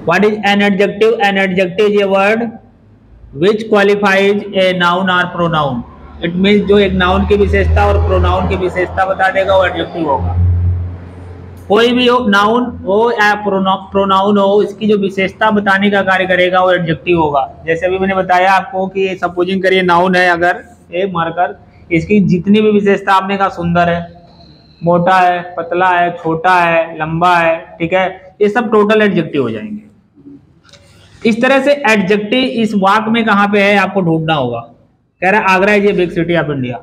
What is an adjective? An adjective is a word which qualifies a noun or pronoun. It means जो एक noun की विशेषता और pronoun की विशेषता बता देगा वो एडजेक्टिव होगा। कोई भी हो, नाउन हो या प्रोनाउन हो, इसकी जो विशेषता बताने का कार्य करेगा वो एडजेक्टिव होगा। जैसे अभी मैंने बताया आपको कि सपोजिंग करिए नाउन है, अगर ए मार्कर, इसकी जितनी भी विशेषता आपने कहा सुंदर है, मोटा है, पतला है, छोटा है, लंबा है, ठीक है, ये सब टोटल एडजेक्टिव हो जाएंगे। इस तरह से एडजेक्टिव इस वाक्य में कहां पे है आपको ढूंढना होगा। कह रहा है Agra is a big city of India,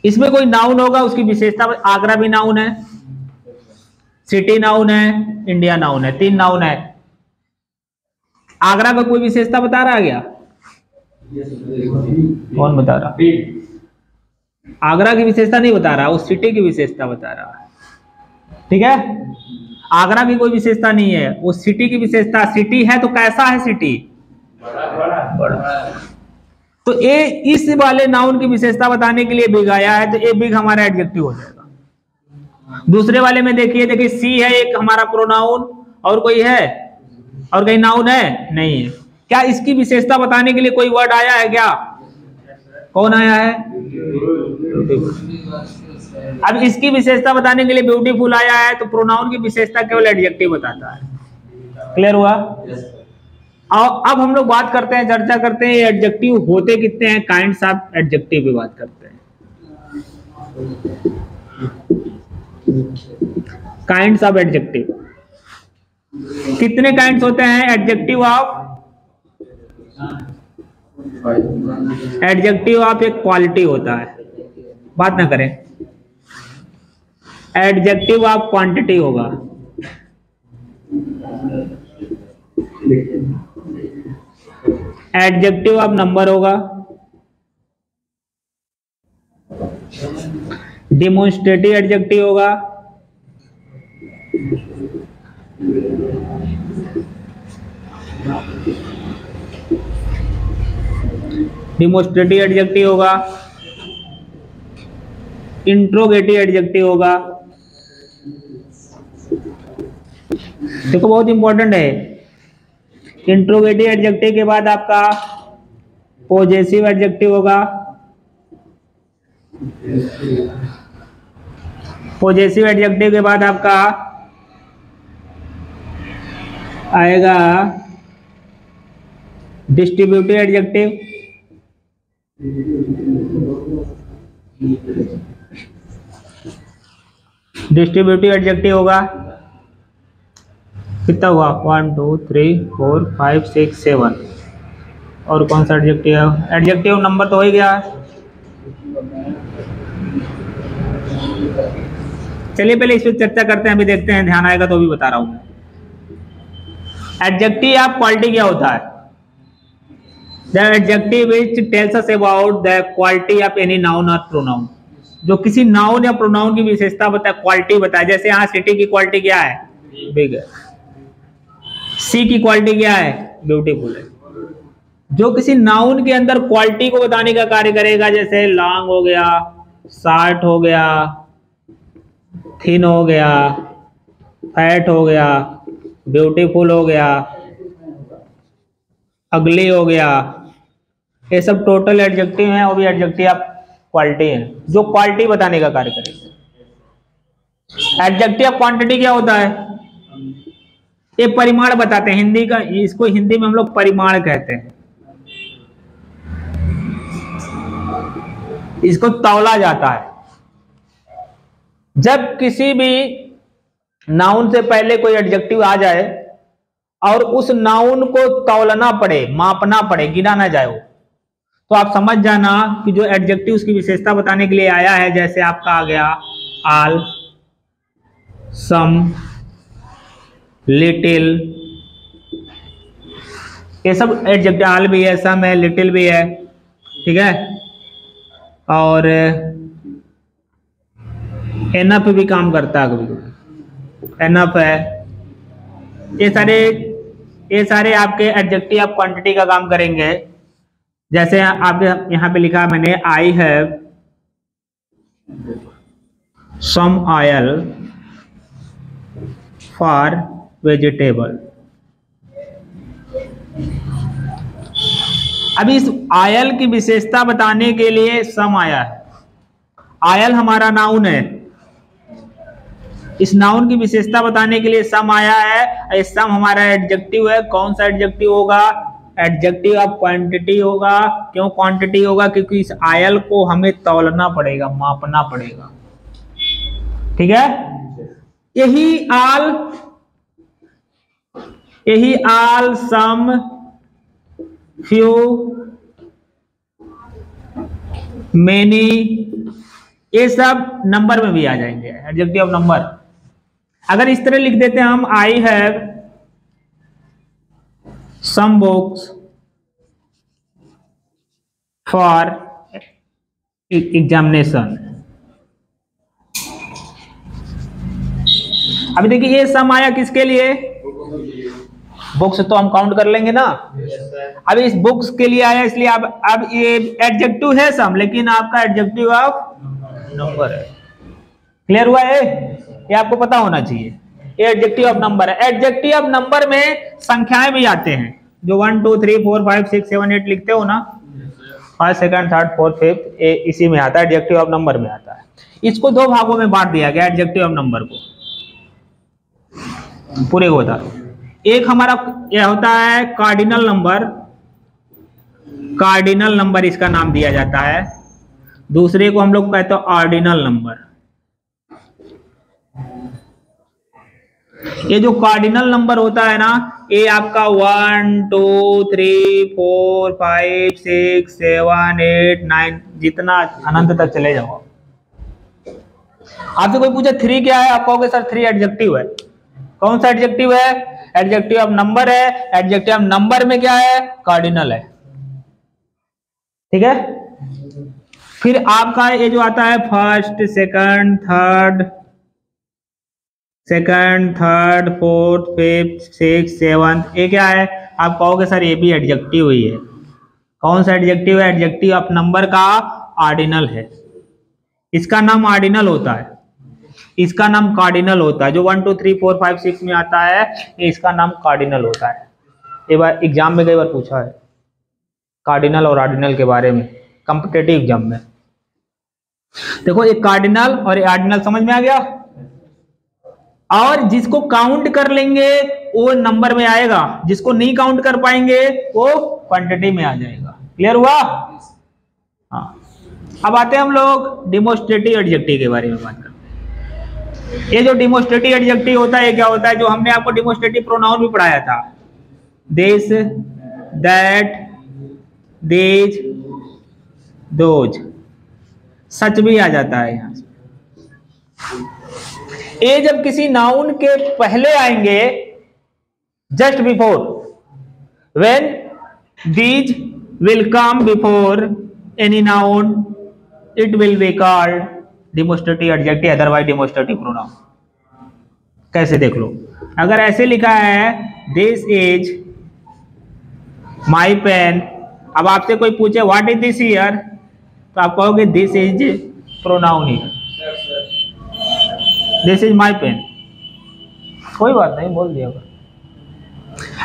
इसमें कोई नाउन होगा, उसकी विशेषता, आगरा भी नाउन है, सिटी नाउन है, इंडिया नाउन है, 3 नाउन है। आगरा का कोई विशेषता बता रहा है क्या? कौन बता रहा? आगरा की विशेषता नहीं बता रहा, वो सिटी की विशेषता बता रहा है, ठीक है। आगरा की कोई विशेषता नहीं है, वो सिटी की विशेषता। सिटी है तो कैसा है सिटी? बड़ा। तो ए इस वाले नाउन की विशेषता बताने के लिए बिग आया है, तो ए बिग हमारा एडजेक्टिव हो जाएगा। दूसरे वाले में देखिए सी है एक हमारा प्रोनाउन, और कोई है, और कहीं नाउन है नहीं है। क्या इसकी विशेषता बताने के लिए कोई वर्ड आया है क्या? कौन आया है? अब इसकी विशेषता बताने के लिए ब्यूटीफुल आया है, तो प्रोनाउन की विशेषता केवल एडजेक्टिव बताता है। क्लियर हुआ? अब हम लोग बात करते हैं, चर्चा करते हैं एडजेक्टिव होते कितने हैं, काइंड्स ऑफ एडजेक्टिव की बात करते हैं। काइंड्स ऑफ एडजेक्टिव, कितने काइंड्स होते हैं एडजेक्टिव ऑफ? एडजेक्टिव ऑफ एक क्वालिटी होता है, बात ना करें। एडजेक्टिव ऑफ क्वांटिटी होगा, एडजेक्टिव ऑफ नंबर होगा, डिमोन्स्ट्रेटिव एडजेक्टिव होगा, डिमोन्स्ट्रेटिव एडजेक्टिव होगा, इंट्रोगेटिव एडजेक्टिव होगा। देखो बहुत इंपॉर्टेंट है, इंट्रोगेटिव एडजेक्टिव के बाद आपका पॉजेसिव एडजेक्टिव होगा, पॉजेसिव एडजेक्टिव के बाद आपका आएगा डिस्ट्रीब्यूटिव एडजेक्टिव, डिस्ट्रीब्यूटिव एडजेक्टिव होगा। कितना हुआ? 1 2 3 4 5 6 7। और कौन सा एडजेक्टिव है? एडजेक्टिव नंबर तो हो ही गया। चलिए पहले इस पर चर्चा करते हैं, अभी देखते हैं, ध्यान आएगा तो भी बता रहा हूं। एडजेक्टिव ऑफ क्वालिटी क्या होता है? The adjective which tells us about the quality of any noun और प्रोनाउन, जो किसी नाउन या प्रोनाउन की विशेषता बताए, क्वालिटी बताए। जैसे यहाँ सिटी की क्वालिटी क्या है? बिग है। सी की क्वालिटी क्या है? ब्यूटीफुल है। जो किसी नाउन के अंदर क्वालिटी को बताने का कार्य करेगा, जैसे लॉन्ग हो गया, शॉर्ट हो गया, थिन हो गया, फैट हो गया, ब्यूटीफुल हो गया, अगली हो गया, ये सब टोटल एडजेक्टिव हैं, और भी एडजेक्टिव ऑफ क्वालिटी है, जो क्वालिटी बताने का कार्य करेगा। एडजेक्टिव ऑफ क्वांटिटी क्या होता है? ये परिमाण बताते हैं, हिंदी का, इसको हिंदी में हम लोग परिमाण कहते हैं। इसको तौला जाता है। जब किसी भी नाउन से पहले कोई एडजेक्टिव आ जाए और उस नाउन को तौलना पड़े, मापना पड़े, गिना ना जाए वो, तो आप समझ जाना कि जो एडजेक्टिव उसकी विशेषता बताने के लिए आया है, जैसे आपका आ गया ऑल, सम, लिटिल, ये सब एडजेक्टिव, ऑल भी है, सम है, लिटिल भी है, ठीक है, और एनफ भी काम करता है, कभी एनफ है। ये सारे आपके एडजेक्टिव ऑफ क्वांटिटी का काम करेंगे। जैसे आपके यहाँ पे लिखा मैंने, I have some oil for vegetable. अब इस आयल की विशेषता बताने के लिए सम आया है। आयल हमारा नाउन है, इस नाउन की विशेषता बताने के लिए सम आया है। इस सम हमारा एडजेक्टिव है। कौन सा एडजेक्टिव होगा? एडजेक्टिव ऑफ क्वांटिटी होगा। क्यों क्वांटिटी होगा? क्योंकि इस आयल को हमें तौलना पड़ेगा, मापना पड़ेगा। ठीक है, यही आल सम फ्यू मेनी ये सब नंबर में भी आ जाएंगे, एडजेक्टिव ऑफ नंबर। अगर इस तरह लिख देते हैं हम, I have some books for examination. अभी देखिए ये सम आया किसके लिए? बुक्स तो हम काउंट कर लेंगे ना। अब इस बुक्स के लिए आया, इसलिए अब ये एडजेक्टिव है सम, लेकिन आपका एडजेक्टिव ऑफ नंबर है। क्लियर हुआ है? ये आपको पता होना चाहिए, ये एडजेक्टिव ऑफ नंबर है। एडजेक्टिव ऑफ नंबर में संख्याएं भी आते हैं, जो 1 2 3 4 5 6 7 8 लिखते हो ना, 1st 2nd 3rd 4th 5th इसी में आता है, एडजेक्टिव ऑफ नंबर में आता है। इसको दो भागों में बांट दिया गया एडजेक्टिव ऑफ नंबर को, पूरे को होता। एक हमारा यह होता है कार्डिनल नंबर, कार्डिनल नंबर इसका नाम दिया जाता है। दूसरे को हम लोग कहते हैं ऑर्डिनल नंबर। ये जो कार्डिनल नंबर होता है ना, ये आपका 1 2 3 4 5 6 7 8 9 जितना अनंत तक चले जाओ। आपसे कोई पूछे 3 क्या है, आप कहोगे सर 3 एडजेक्टिव है। कौन सा एडजेक्टिव है? एडजेक्टिव ऑफ नंबर है। एडजेक्टिव ऑफ नंबर में क्या है? कार्डिनल है। ठीक है, फिर आपका ये जो आता है first second third fourth fifth six seventh, ये क्या है? आप कहोगे सर ये भी एडजेक्टिव ही है। कौन सा एडजेक्टिव है? एडजेक्टिव ऑफ नंबर का ऑर्डिनल है। इसका नाम ऑर्डिनल होता है, इसका नाम कार्डिनल होता है। जो 1 2 3 4 5 6 में आता है, ये इसका नाम कार्डिनल होता है। एक बार एग्जाम में कई बार पूछा है कार्डिनल और ऑर्डिनल के बारे में, कॉम्पिटिटिव एग्जाम में। देखो एक कार्डिनल और एक ऑर्डिनल समझ में आ गया। और जिसको काउंट कर लेंगे वो नंबर में आएगा, जिसको नहीं काउंट कर पाएंगे वो क्वांटिटी में आ जाएगा। क्लियर हुआ? हाँ, अब आते हैं हम लोग डिमोस्ट्रेटिव एडजेक्टिव के बारे में बात करते हैं। ये जो डिमोस्ट्रेटिव एडजेक्टिव होता है, ये क्या होता है? जो हमने आपको डिमोस्ट्रेटिव प्रोनाउन भी पढ़ाया था, दिस दैट दीज दोज, सच भी आ जाता है यहां से। ये जब किसी नाउन के पहले आएंगे, just before, when these will come before any noun, it will be called demonstrative adjective, otherwise demonstrative pronoun. कैसे देख लो, अगर ऐसे लिखा है दिस इज माई पेन, अब आपसे कोई पूछे व्हाट इज दिस हियर, तो आप कहोगे this is pronoun here, this is my pen. कोई बात नहीं, बोल दिया।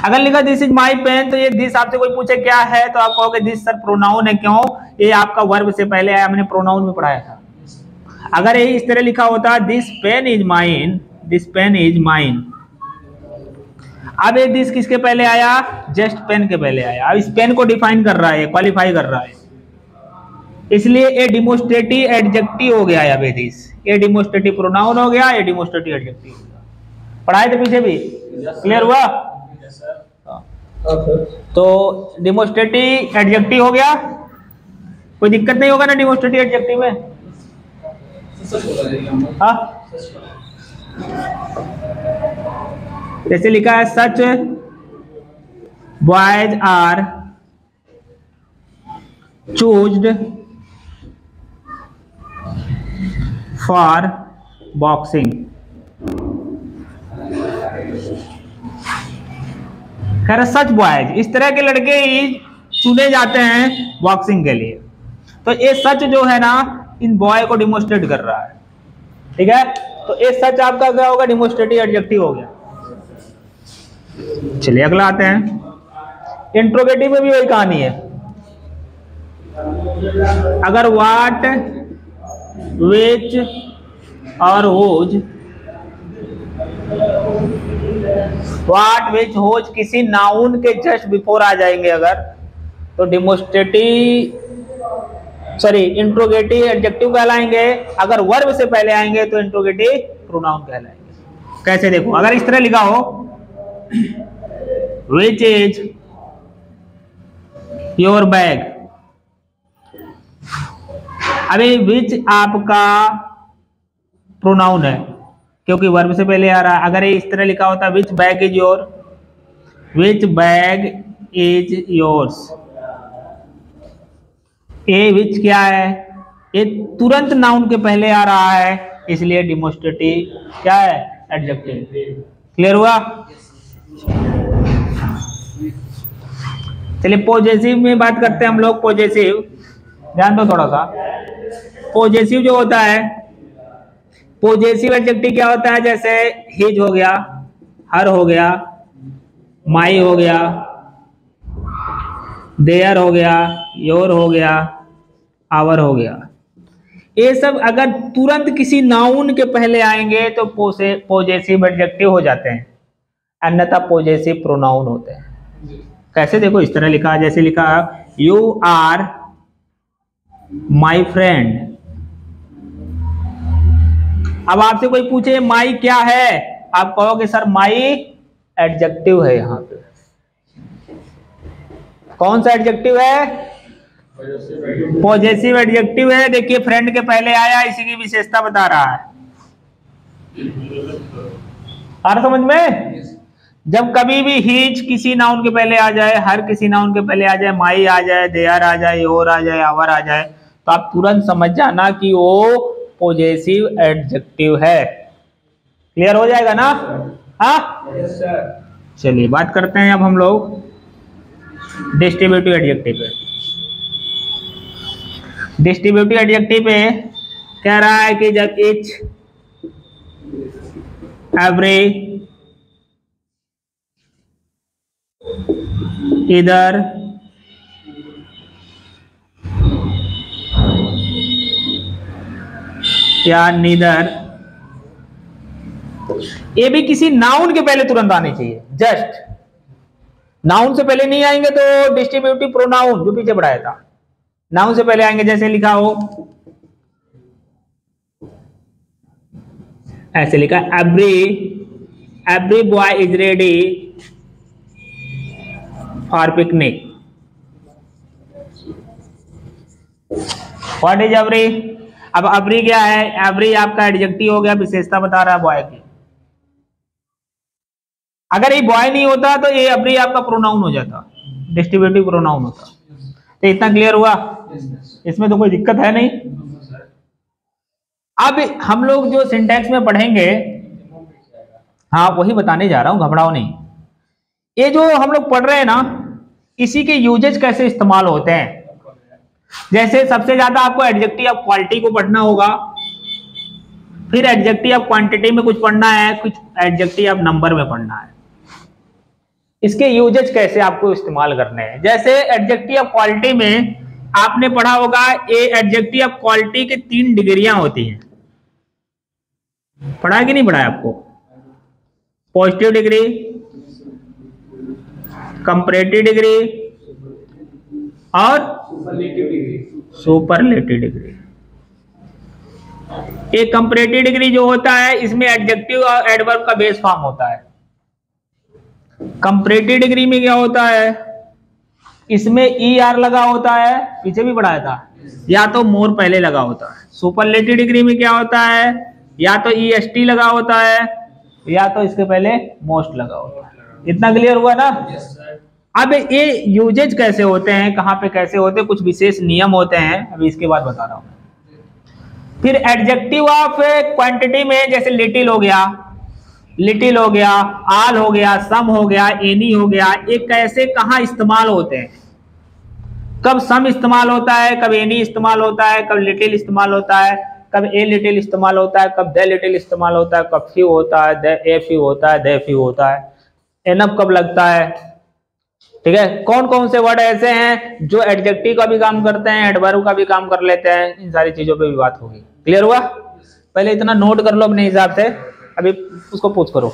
अगर लिखा दिस इज माई पेन, तो ये दिस आपसे कोई पूछे क्या है, तो आप कहोगे दिस सर प्रोनाउन है। क्यों? ये आपका वर्ब से पहले आया, हमने प्रोनाउन में पढ़ाया था। अगर ये इस तरह लिखा होता this pen is mine, this pen is mine, अब ये दिस किसके पहले आया? जस्ट पेन के पहले आया। अब इस पेन को डिफाइन कर रहा है, क्वालिफाई कर रहा है, इसलिए ये डिमोस्ट्रेटिव एडजेक्टिव हो गया। अब दिस ये डिमोस्ट्रेटिव प्रोनाउन हो गया, ये डिमोस्ट्रेटिव एडजेक्टिव हो गया। पढ़ाए थे पीछे भी, क्लियर हुआ? तो डिमोस्ट्रेटिव एडजेक्टिव हो गया, कोई दिक्कत नहीं होगा ना डिमोस्ट्रेटिव एडजेक्टिव में? हाँ, जैसे लिखा है सच बॉयज आर चूज्ड फॉर बॉक्सिंग। खैर सच बॉयज, इस तरह के लड़के ही चुने जाते हैं बॉक्सिंग के लिए। तो ये सच जो है ना, इन बॉय को डिमोस्ट्रेट कर रहा है। ठीक है, तो ये सच आपका क्या होगा? डिमोस्ट्रेटिव एडजेक्टिव हो गया। चलिए अगला आते हैं। इंट्रोगेटिव में भी वही कहानी है। अगर व्हाट, विच और हुज, व्हाट विच हुज किसी नाउन के जस्ट बिफोर आ जाएंगे अगर, तो डिमोस्ट्रेटिव इंट्रोगेटिव एडजेक्टिव कहलाएंगे। अगर वर्ब से पहले आएंगे तो इंट्रोगेटिव प्रोनाउन कहलाएंगे। कैसे देखो, अगर इस तरह लिखा हो विच इज योर बैग, अभी विच आपका प्रोनाउन है क्योंकि वर्ब से पहले आ रहा है। अगर ये इस तरह लिखा होता which bag is your, which bag is yours, ये विच क्या है, ये तुरंत नाउन के पहले आ रहा है, इसलिए डिमोस्ट्रेटिव क्या है, एडजेक्टिव। क्लियर हुआ? चलिए पॉजेसिव में बात करते हैं हम लोग। पॉजेसिव ध्यान दो थोड़ा सा। पॉजेसिव जो होता है, पॉजेसिव एडजेक्टिव क्या होता है, जैसे हिज हो गया, हर हो गया, माई हो गया, देयर हो गया, योर हो गया, आवर हो गया। ये सब अगर तुरंत किसी नाउन के पहले आएंगे तो पॉजेसिव एडजेक्टिव हो जाते हैं, अन्यथा पॉजेसिव प्रोनाउन होते हैं। कैसे देखो, इस तरह लिखा, जैसे लिखा यू आर माई फ्रेंड। अब आपसे कोई पूछे माई क्या है, आप कहोगे सर माई एडजेक्टिव है। यहां पे कौन सा एडजेक्टिव है, पॉजेसिव एडजेक्टिव है। देखिए फ्रेंड के पहले आया, इसी की विशेषता बता रहा है। आ रहा समझ में? जब कभी भी हिज किसी नाउन के पहले आ जाए, हर किसी नाउन के पहले आ जाए, माई आ जाए, देयर आ जाए, योर आ जाए, आवर आ जाए, तो आप तुरंत समझ जाना कि वो पॉजेसिव एडजेक्टिव है। क्लियर हो जाएगा ना? हाँ चलिए बात करते हैं अब हम लोग डिस्ट्रीब्यूटिव एडजेक्टिव पे। डिस्ट्रीब्यूटिव एडजेक्टिव पे कह रहा है कि जब इच, एवरी, इधर, या नीदर, ये भी किसी नाउन के पहले तुरंत आने चाहिए। जस्ट नाउन से पहले नहीं आएंगे तो डिस्ट्रीब्यूटिव प्रोनाउन जो पीछे बढ़ाया था, नाउन से पहले आएंगे। जैसे लिखा हो, ऐसे लिखा every boy is ready for picnic. What is every? अब एवरी क्या है, एवरी आपका एडजेक्टिव हो गया, विशेषता बता रहा है बॉय की। अगर ये बॉय नहीं होता तो ये एवरी आपका प्रोनाउन हो जाता, डिस्ट्रीब्यूटिव प्रोनाउन होता। तो इतना क्लियर हुआ? इसमें तो कोई दिक्कत है नहीं। अब हम लोग जो सिंटैक्स में पढ़ेंगे, हाँ वही बताने जा रहा हूं, घबराओ नहीं। ये जो हम लोग पढ़ रहे हैं ना, इसी के यूजेज कैसे इस्तेमाल होते हैं। जैसे सबसे ज्यादा आपको एडजेक्टिव ऑफ क्वालिटी को पढ़ना होगा, फिर एडजेक्टिव ऑफ क्वांटिटी में कुछ पढ़ना है, कुछ एडजेक्टिव ऑफ नंबर में पढ़ना है। इसके यूजेज कैसे आपको इस्तेमाल करने हैं। जैसे एडजेक्टिव ऑफ क्वालिटी में आपने पढ़ा होगा, ये एडजेक्टिव ऑफ क्वालिटी की 3 डिग्रियां होती हैं। पढ़ा कि नहीं पढ़ा है आपको? पॉजिटिव डिग्री, कंपैरेटिव डिग्री और सुपरलेटिव डिग्री। एक कंपैरेटिव डिग्री जो होता है, इसमें एडजेक्टिव और एडवर्ब का बेस फॉर्म होता है। कंपैरेटिव डिग्री में क्या होता है, इसमें ER लगा होता है, पीछे भी पढ़ाया था, या तो मोर पहले लगा होता है। सुपरलेटिव डिग्री में क्या होता है, या तो EST लगा होता है, या तो इसके पहले मोस्ट लगा होता है। इतना क्लियर हुआ ना? अब ये यूजेज कैसे होते हैं, कहां पे कैसे होते हैं, कुछ विशेष नियम होते हैं, अभी इसके बाद बता रहा हूं। फिर एडजेक्टिव ऑफ क्वांटिटी में जैसे लिटिल हो गया, आल हो गया, सम हो गया, एनी हो गया, ये कैसे कहां इस्तेमाल होते हैं। कब सम इस्तेमाल होता है, कब एनी इस्तेमाल होता है, कब लिटिल इस्तेमाल होता है, कब ए लिटिल इस्तेमाल होता है, कब द लिटिल इस्तेमाल होता है, कब फ्यू होता है, द ए फ्यू होता है, द फ्यू होता है। एनफ कब लगता है, ठीक है। कौन कौन से वर्ड ऐसे हैं जो एडजेक्टिव का भी काम करते हैं, एडवर्ब का भी काम कर लेते हैं, इन सारी चीजों पे भी बात होगी। क्लियर हुआ? पहले इतना नोट कर लो अपने हिसाब से, अभी उसको पूछ करो,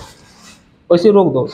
उसी रोक दो।